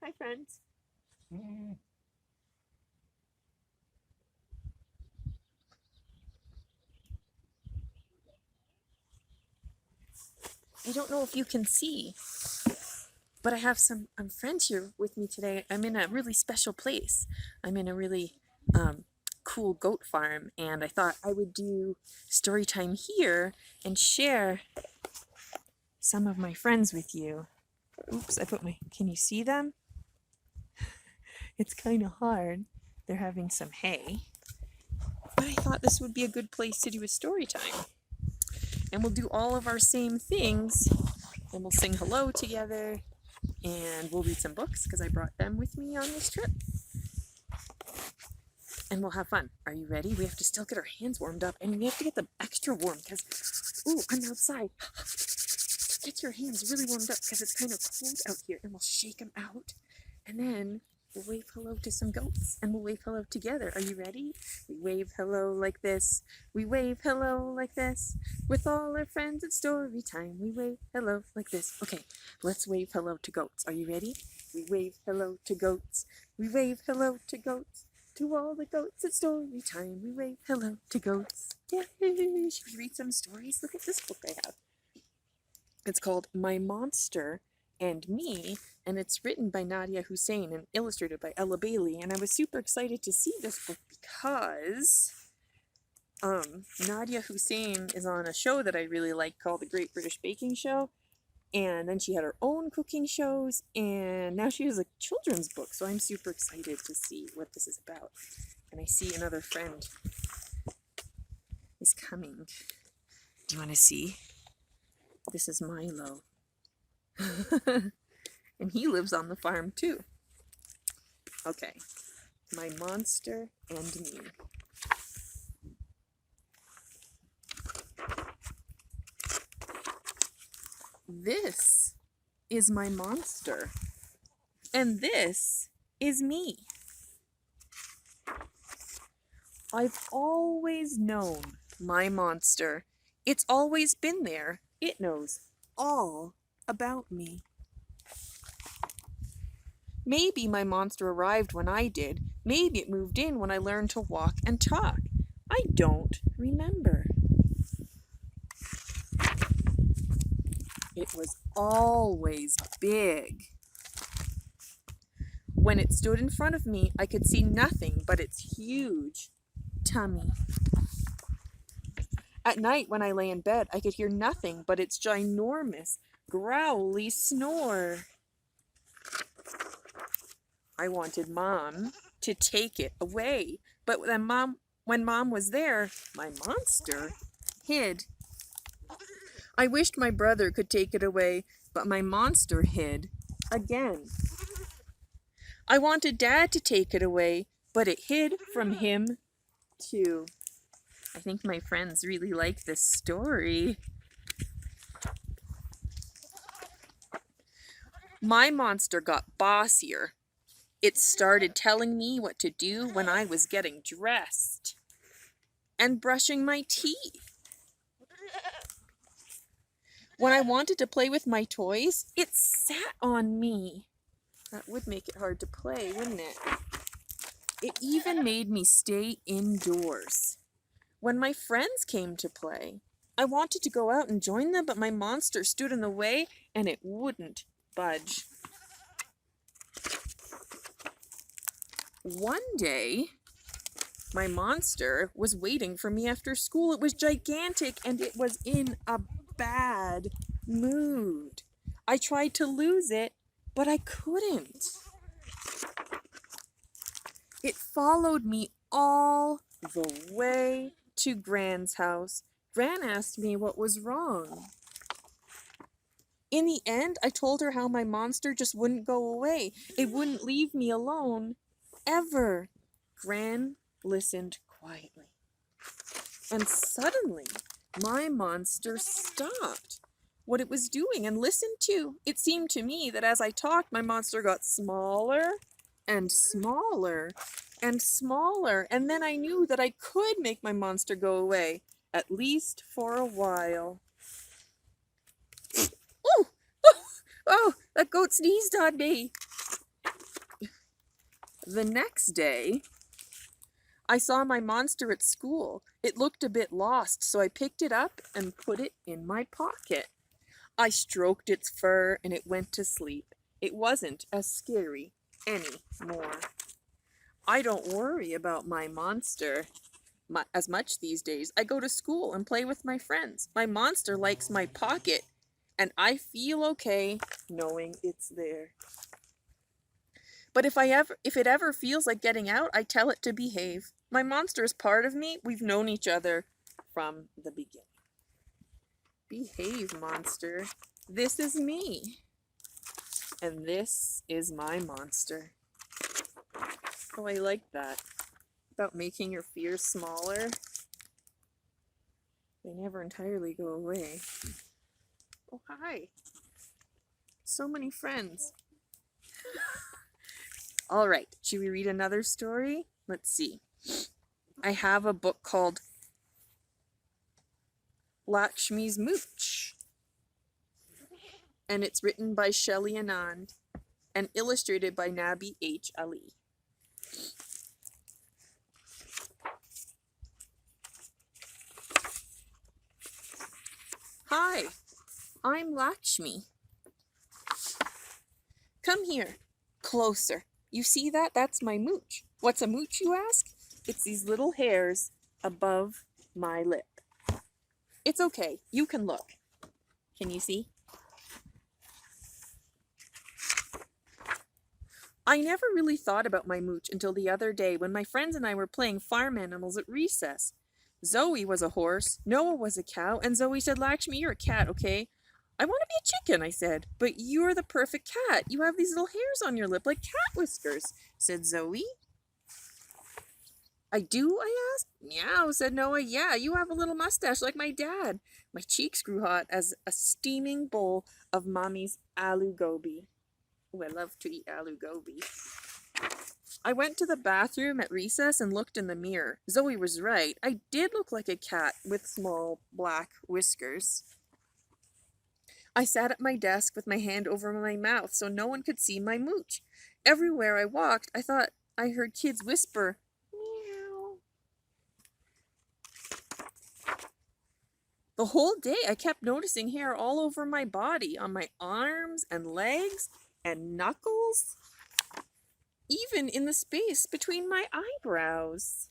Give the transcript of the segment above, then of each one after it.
Hi, friends. I don't know if you can see, but I have some friends here with me today. I'm in a really special place. I'm in a really cool goat farm, and I thought I would do story time here and share some of my friends with you. Oops, can you see them? It's kind of hard. They're having some hay. But I thought this would be a good place to do a story time. And we'll do all of our same things, and we'll sing hello together, and we'll read some books because I brought them with me on this trip. And we'll have fun. Are you ready? We have to still get our hands warmed up, and we have to get them extra warm because, ooh, I'm outside. Get your hands really warmed up because it's kind of cold out here, and we'll shake them out, and then we'll wave hello to some goats, and we'll wave hello together. Are you ready? We wave hello like this. We wave hello like this. With all our friends at story time, we wave hello like this. Okay, let's wave hello to goats. Are you ready? We wave hello to goats. We wave hello to goats. To all the goats at story time, we wave hello to goats. Yay! Should we read some stories? Look at this book I have. It's called My Monster and Me, and it's written by Nadia Hussein and illustrated by Ella Bailey. And I was super excited to see this book because Nadia Hussein is on a show that I really like called The Great British Baking Show. And then she had her own cooking shows, and now she has a children's book. So I'm super excited to see what this is about. And I see another friend is coming. Do you want to see? This is Milo. And he lives on the farm too. Okay, My Monster and Me. This is my monster, and this is me. I've always known my monster. It's always been there. It knows all about me. Maybe my monster arrived when I did. Maybe it moved in when I learned to walk and talk. I don't remember. It was always big. When it stood in front of me, I could see nothing but its huge tummy. At night, when I lay in bed, I could hear nothing but its ginormous, growly snore. I wanted Mom to take it away, but when Mom was there, my monster hid. I wished my brother could take it away, but my monster hid again. I wanted Dad to take it away, but it hid from him too. I think my friends really like this story. My monster got bossier. It started telling me what to do when I was getting dressed and brushing my teeth. When I wanted to play with my toys, it sat on me. That would make it hard to play, wouldn't it? It even made me stay indoors. When my friends came to play, I wanted to go out and join them, but my monster stood in the way and it wouldn't budge. One day, my monster was waiting for me after school. It was gigantic and it was in a bad mood. I tried to lose it, but I couldn't. It followed me all the way to Gran's house. Gran asked me what was wrong. In the end, I told her how my monster just wouldn't go away. It wouldn't leave me alone, ever. Gran listened quietly. And suddenly, my monster stopped what it was doing and listened to. It seemed to me that as I talked, my monster got smaller and smaller and smaller. And then I knew that I could make my monster go away, at least for a while. Oh, that goat sneezed on me. The next day, I saw my monster at school. It looked a bit lost, so I picked it up and put it in my pocket. I stroked its fur and it went to sleep. It wasn't as scary anymore. I don't worry about my monster as much these days. I go to school and play with my friends. My monster likes my pocket, and I feel okay knowing it's there. But if it ever feels like getting out, I tell it to behave. My monster is part of me. We've known each other from the beginning. Behave, monster. This is me. And this is my monster. Oh, I like that. About making your fears smaller. They never entirely go away. Oh, hi. So many friends. All right, should we read another story? Let's see. I have a book called Lakshmi's Mooch. And it's written by Shelley Anand and illustrated by Nabi H. Ali. Hi, I'm Lakshmi. Come here, closer. You see that? That's my mooch. What's a mooch, you ask? It's these little hairs above my lip. It's okay, you can look. Can you see? I never really thought about my mooch until the other day when my friends and I were playing farm animals at recess. Zoe was a horse, Noah was a cow, and Zoe said, Lakshmi, you're a cat, okay? I want to be a chicken, I said. But you're the perfect cat. You have these little hairs on your lip like cat whiskers, said Zoe. I do, I asked. Meow, said Noah. Yeah, you have a little mustache like my dad. My cheeks grew hot as a steaming bowl of Mommy's aloo gobi. Oh, I love to eat aloo gobi. I went to the bathroom at recess and looked in the mirror. Zoe was right. I did look like a cat with small black whiskers. I sat at my desk with my hand over my mouth so no one could see my mooch. Everywhere I walked, I thought I heard kids whisper, meow. The whole day I kept noticing hair all over my body, on my arms and legs and knuckles, even in the space between my eyebrows.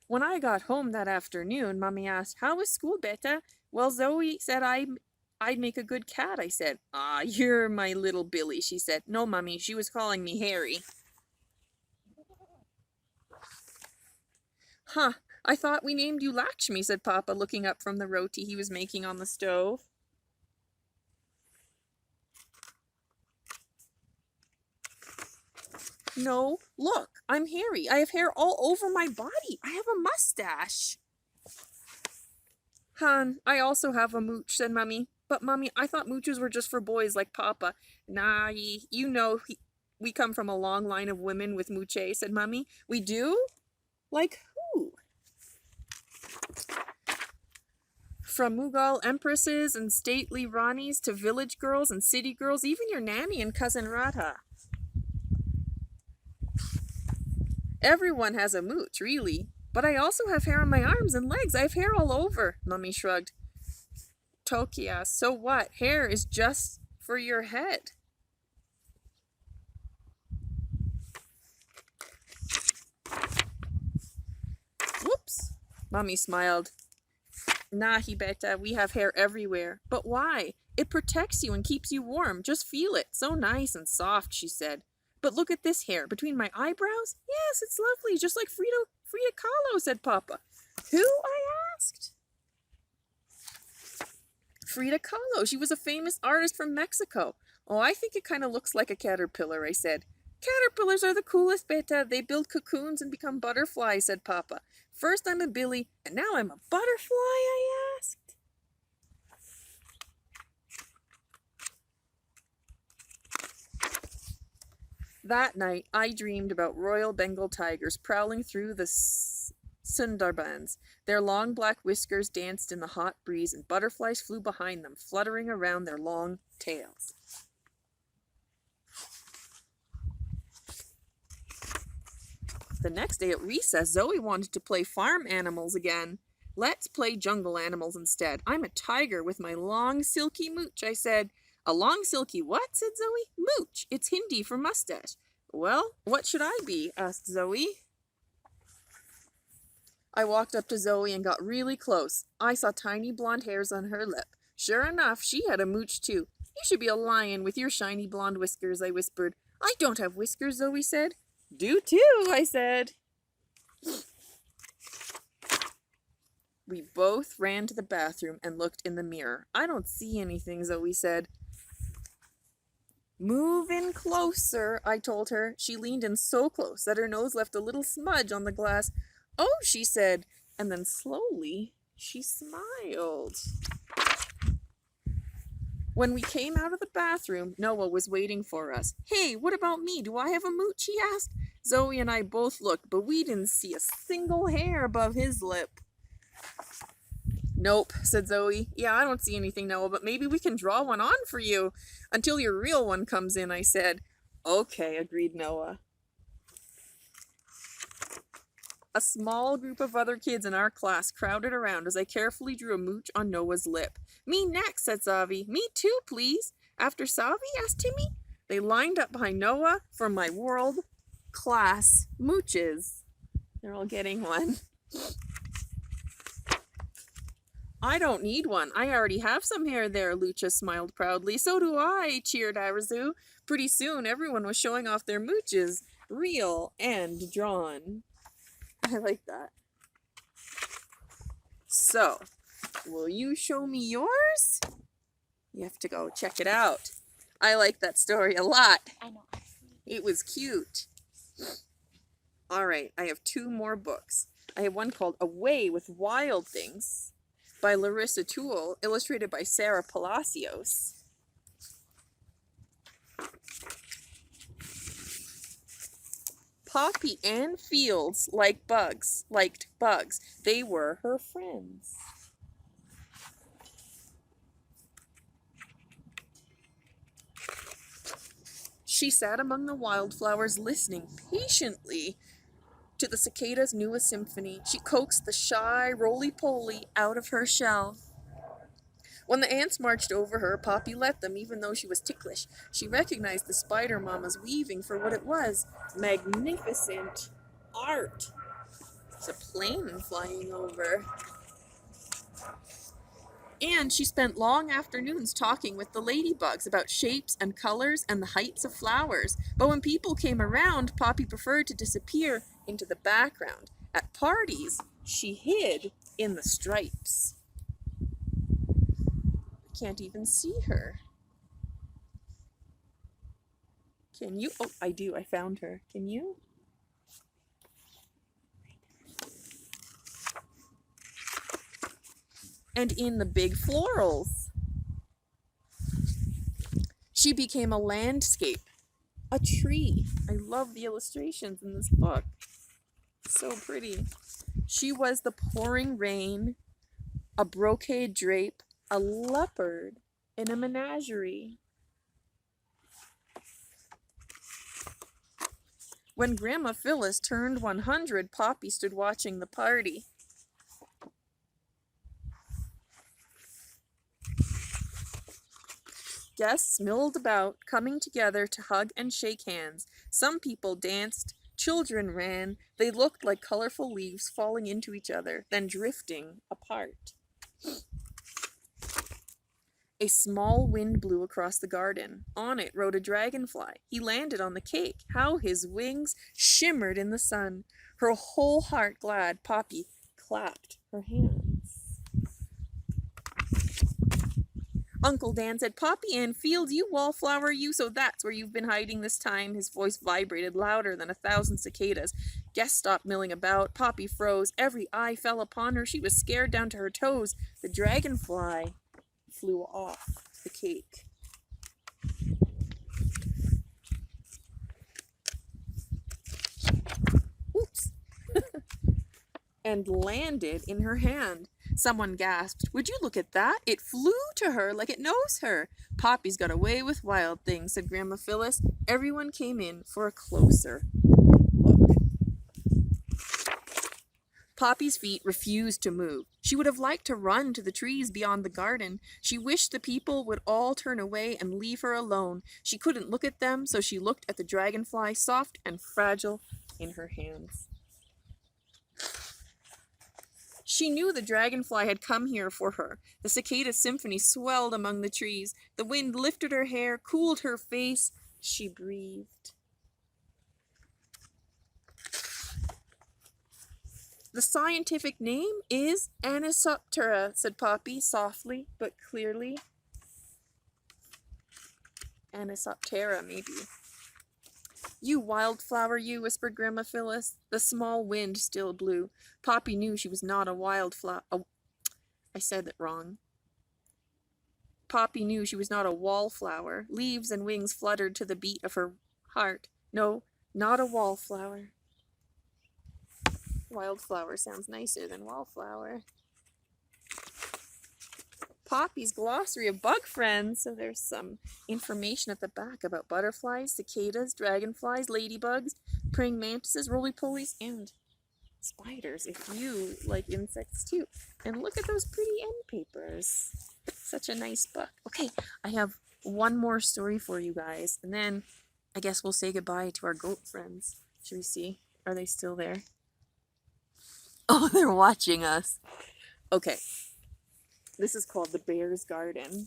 When I got home that afternoon, Mommy asked, how was school, Beta? Well, Zoe said I'd make a good cat, I said. Ah, you're my little Billy, she said. No, Mommy, she was calling me Harry. Huh, I thought we named you Lakshmi, said Papa, looking up from the roti he was making on the stove. No, look, I'm Harry. I have hair all over my body. I have a mustache. Hon, I also have a mooch, said Mummy. But, Mummy, I thought mooches were just for boys like Papa. Nah, you know we come from a long line of women with mooches, said Mummy. We do? Like who? From Mughal empresses and stately Ranis to village girls and city girls, even your nanny and cousin Radha. Everyone has a mooch, really. But I also have hair on my arms and legs. I have hair all over, Mummy shrugged. Tokia, so what? Hair is just for your head. Whoops, Mummy smiled. Nah, Beta, we have hair everywhere. But why? It protects you and keeps you warm. Just feel it. So nice and soft, she said. But look at this hair between my eyebrows. Yes, it's lovely, just like Frida Kahlo, said Papa. Who? I asked. Frida Kahlo. She was a famous artist from Mexico. Oh, I think it kind of looks like a caterpillar, I said. Caterpillars are the coolest, Beta. They build cocoons and become butterflies, said Papa. First I'm a Billy, and now I'm a butterfly, I asked. That night, I dreamed about Royal Bengal tigers prowling through the Sundarbans. Their long black whiskers danced in the hot breeze, and butterflies flew behind them, fluttering around their long tails. The next day at recess, Zoe wanted to play farm animals again. Let's play jungle animals instead. I'm a tiger with my long silky mooch, I said. A long silky what? Said Zoe. Mooch. It's Hindi for mustache. Well, what should I be? Asked Zoe. I walked up to Zoe and got really close. I saw tiny blonde hairs on her lip. Sure enough, she had a mooch too. You should be a lion with your shiny blonde whiskers, I whispered. I don't have whiskers, Zoe said. Do too, I said. We both ran to the bathroom and looked in the mirror. I don't see anything, Zoe said. Move in closer, I told her. She leaned in so close that her nose left a little smudge on the glass. Oh, she said, and then slowly she smiled. When we came out of the bathroom, Noah was waiting for us. Hey, what about me? Do I have a mooch? He asked. Zoe and I both looked, but we didn't see a single hair above his lip. Nope, said Zoe. Yeah, I don't see anything, Noah, but maybe we can draw one on for you until your real one comes in, I said. Okay, agreed Noah. A small group of other kids in our class crowded around as I carefully drew a mooch on Noah's lip. Me next, said Savi. Me too, please. After Savi, asked Timmy. They lined up behind Noah for my world-class mooches. They're all getting one. I don't need one. I already have some hair there, Lucha smiled proudly. So do I, cheered Arazu. Pretty soon, everyone was showing off their mooches, real and drawn. I like that. So, will you show me yours? You have to go check it out. I like that story a lot. I know. It was cute. All right, I have 2 more books. I have one called Away with Wild Things by Larissa Toole, illustrated by Sarah Palacios. Poppy and Fields liked bugs. They were her friends. She sat among the wildflowers, listening patiently to the cicada's newest symphony. She coaxed the shy roly-poly out of her shell. When the ants marched over her, Poppy let them, even though she was ticklish. She recognized the spider mama's weaving for what it was. Magnificent art. It's a plane flying over. And she spent long afternoons talking with the ladybugs about shapes and colors and the heights of flowers. But when people came around, Poppy preferred to disappear into the background. At parties, she hid in the stripes. I can't even see her. Can you? Oh, I do. I found her. Can you? And in the big florals, she became a landscape, a tree. I love the illustrations in this book. So pretty. She was the pouring rain, a brocade drape, a leopard in a menagerie. When Grandma Phyllis turned 100, Poppy stood watching the party. Guests milled about, coming together to hug and shake hands. Some people danced, children ran. They looked like colorful leaves falling into each other, then drifting apart. A small wind blew across the garden. On it rode a dragonfly. He landed on the cake. How his wings shimmered in the sun. Her whole heart glad, Poppy clapped her hands. Uncle Dan said, Poppy Ann Fields, you wallflower, you, so that's where you've been hiding this time. His voice vibrated louder than 1,000 cicadas. Guests stopped milling about. Poppy froze. Every eye fell upon her. She was scared down to her toes. The dragonfly flew off the cake. Oops. And landed in her hand. Someone gasped, would you look at that? It flew to her like it knows her. Poppy's got away with wild things, said Grandma Phyllis. Everyone came in for a closer look. Poppy's feet refused to move. She would have liked to run to the trees beyond the garden. She wished the people would all turn away and leave her alone. She couldn't look at them, so she looked at the dragonfly, soft and fragile in her hands. She knew the dragonfly had come here for her. The cicada symphony swelled among the trees. The wind lifted her hair, cooled her face. She breathed. The scientific name is Anisoptera, said Poppy, softly but clearly. Anisoptera, maybe. You wildflower, you, whispered Grandma Phyllis. The small wind still blew. Poppy knew she was not a wildflower. I said it wrong. Poppy knew she was not a wallflower. Leaves and wings fluttered to the beat of her heart. No, not a wallflower. Wildflower sounds nicer than wallflower. Poppy's glossary of bug friends. So there's some information at the back about butterflies, cicadas, dragonflies, ladybugs, praying mantises, roly-polies, and spiders, if you like insects too. And look at those pretty end papers. Such a nice book. Okay, I have one more story for you guys, and then I guess we'll say goodbye to our goat friends. Should we see? Are they still there? Oh, they're watching us. Okay. This is called The Bear's Garden,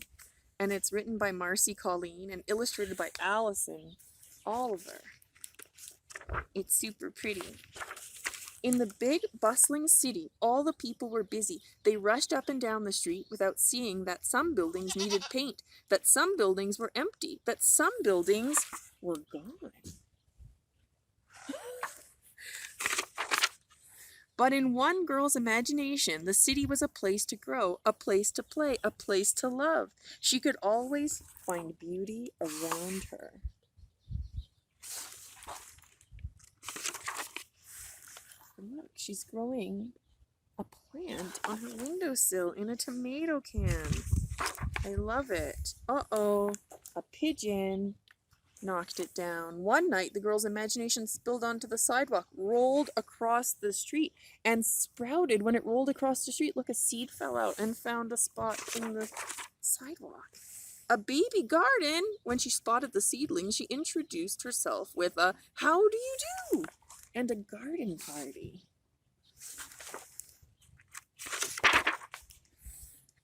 and it's written by Marcy Colleen and illustrated by Allison Oliver. It's super pretty. In the big, bustling city, all the people were busy. They rushed up and down the street without seeing that some buildings needed paint, that some buildings were empty, that some buildings were gone. But in one girl's imagination, the city was a place to grow, a place to play, a place to love. She could always find beauty around her. And look, she's growing a plant on her windowsill in a tomato can. I love it. Uh-oh, a pigeon knocked it down. One night, the girl's imagination spilled onto the sidewalk, rolled across the street, and sprouted. When it rolled across the street, look, a seed fell out and found a spot in the sidewalk. A baby garden. When she spotted the seedling, she introduced herself with a, "How do you do?" and a garden party.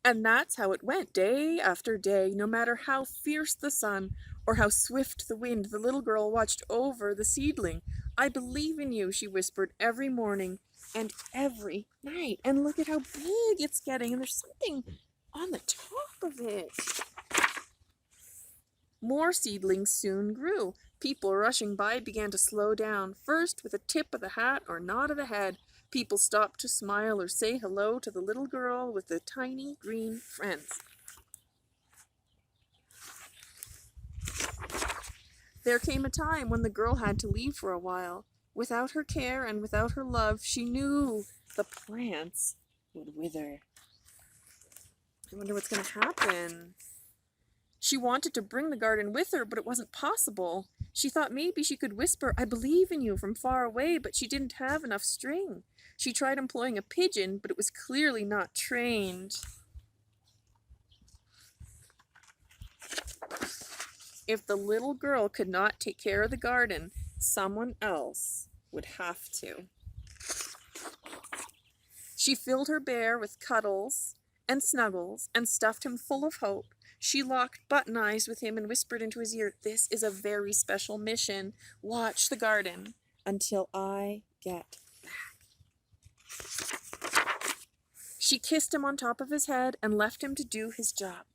And that's how it went, day after day. No matter how fierce the sun or how swift the wind, the little girl watched over the seedling. "I believe in you," she whispered every morning and every night. And look at how big it's getting, and there's something on the top of it. More seedlings soon grew. People rushing by began to slow down, first with a tip of the hat or nod of the head. People stopped to smile or say hello to the little girl with the tiny green friends. There came a time when the girl had to leave for a while. Without her care and without her love, she knew the plants would wither. I wonder what's going to happen. She wanted to bring the garden with her, but it wasn't possible. She thought maybe she could whisper, "I believe in you," from far away, but she didn't have enough string. She tried employing a pigeon, but it was clearly not trained. If the little girl could not take care of the garden, someone else would have to. She filled her bear with cuddles and snuggles and stuffed him full of hope. She locked button eyes with him and whispered into his ear, "This is a very special mission. Watch the garden until I get back." She kissed him on top of his head and left him to do his job.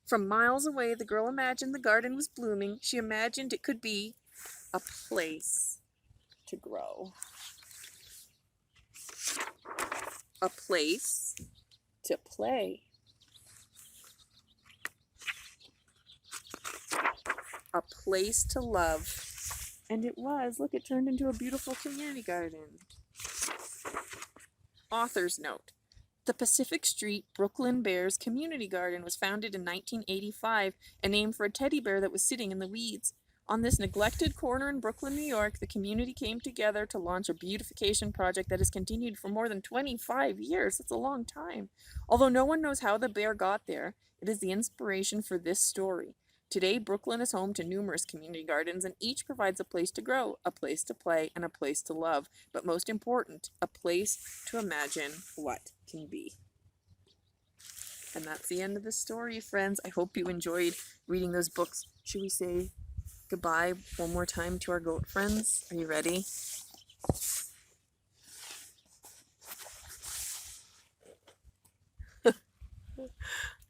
From miles away, the girl imagined the garden was blooming. She imagined it could be a place to grow. A place to play. A place to love. And it was. Look, it turned into a beautiful community garden. Author's note. The Pacific Street Brooklyn Bears Community Garden was founded in 1985 and named for a teddy bear that was sitting in the weeds. On this neglected corner in Brooklyn, New York, the community came together to launch a beautification project that has continued for more than 25 years. That's a long time. Although no one knows how the bear got there, it is the inspiration for this story. Today, Brooklyn is home to numerous community gardens, and each provides a place to grow, a place to play, and a place to love. But most important, a place to imagine what can be. And that's the end of the story, friends. I hope you enjoyed reading those books. Should we say goodbye one more time to our goat friends? Are you ready?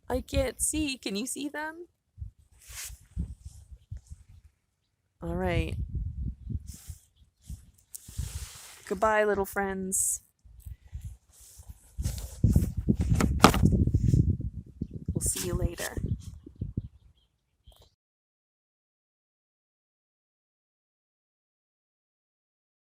I can't see. Can you see them? All right. Goodbye, little friends.